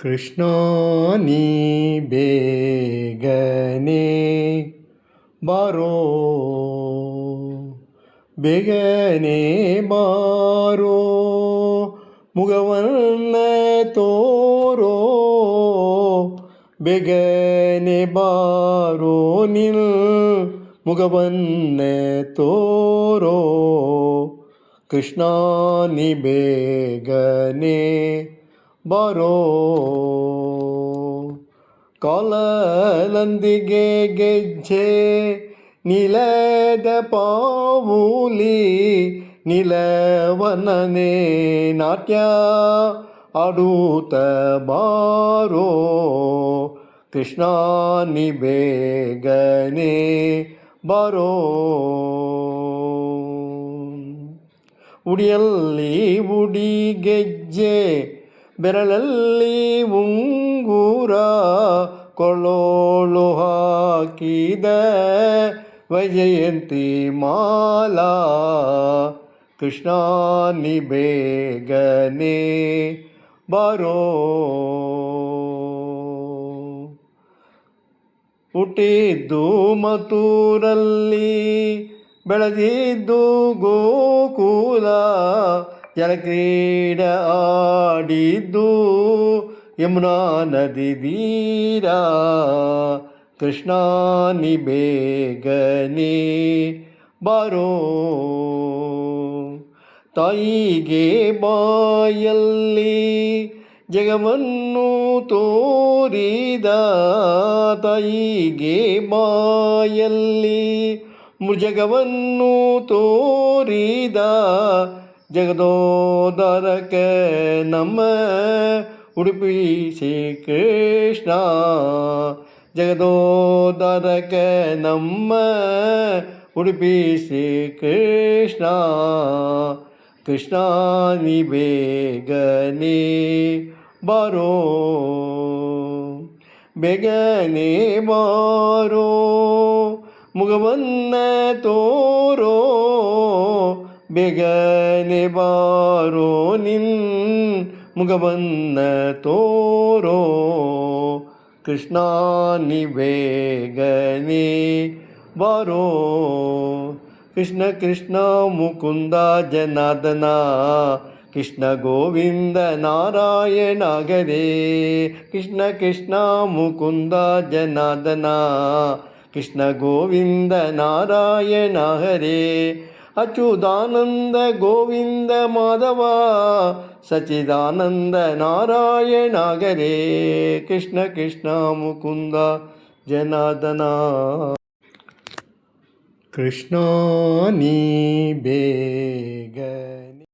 ಕೃಷ್ಣ ನೀ ಬೇಗನೆ ಬಾರೋ, ಬೇಗನೆ ಬಾರೋ, ಮುಖವನ್ನ ತೋರೋ, ಬೇಗನೆ ಬಾರೋ ನಿಲ್ ಮುಖವನ್ನ ತೋರೋ. ಕೃಷ್ಣ ನೀ ಬೇಗನೆ ಬಾರೋ. ಕಾಲನಂದಿಗೆ ಗೆಜ್ಜೆ ನಿಲದ ಪಾವುಲಿ, ನಿಲವನನೆ ನಾಟ್ಯ ಆಡುತ್ತ ಬಾರೋ. ಕೃಷ್ಣ ನೀ ಬೇಗನೆ ಬಾರೋ. ಉಡಿಯಲ್ಲಿ ಉಡಿಗೆಜ್ಜೆ, ಬೆರಳಲ್ಲಿ ಉಂಗುರ, ಕೊಳ್ಳೋಳು ಹಾಕಿದ ವೈಜಯಂತಿ ಮಾಲಾ. ಕೃಷ್ಣ ನೀ ಬೇಗನೆ ಬಾರೋ. ಹುಟ್ಟಿದ್ದು ಮಥುರಲ್ಲಿ, ಬೆಳೆದಿದ್ದು ಗೋಕುಲ, ಜಲಕ್ರೀಡೆ ಆಡಿದ್ದು ಯಮುನಾ ನದಿ ತೀರ. ಕೃಷ್ಣ ನೀ ಬೇಗನೆ ಬಾರೋ. ತಾಯಿಗೆ ಬಾಯಲ್ಲಿ ಜಗವನ್ನು ತೋರಿದ, ತಾಯಿಗೆ ಬಾಯಲ್ಲಿ ಜಗವನ್ನು ತೋರಿದ, ಜಗದೋದ್ಧಾರಕ ನಮ್ಮ ಉಡುಪಿ ಶ್ರೀ ಕೃಷ್ಣ. ಜಗದೋದ್ಧಾರಕ ನಮ್ಮ ಉಡುಪಿ ಶ್ರೀ ಕೃಷ್ಣ. ಕೃಷ್ಣ ನೀ ಬೇಗನೆ ಬಾರೋ, ಬೇಗನೆ ಬಾರೋ, ಮುಖವನ್ನ ತೋರೋ, ಬೇಗನೆ ಬಾರೋ ನಿನ್ ಮುಖವನ್ನ ತೋರೋ. ಕೃಷ್ಣ ನೀ ಬೇಗನೆ ಬಾರೋ. ಕೃಷ್ಣ ಕೃಷ್ಣ ಮುಕುಂದ ಜನಾರ್ದನ, ಕೃಷ್ಣ ಗೋವಿಂದ ನಾರಾಯಣ ಹರೇ. ಕೃಷ್ಣ ಕೃಷ್ಣ ಮುಕುಂದ ಜನಾರ್ದನ, ಕೃಷ್ಣ ಗೋವಿಂದ ನಾರಾಯಣ ಹರೇ. ಅಚ್ಯುತಾನಂದ ಗೋವಿಂದ ಮಾಧವ, ಸಚ್ಚಿದಾನಂದ ನಾರಾಯಣ ಹರೇ. ಕೃಷ್ಣ ಕೃಷ್ಣ ಮುಕುಂದ ಜನಾರ್ದನ. ಕೃಷ್ಣ ನೀ ಬೇಗನೆ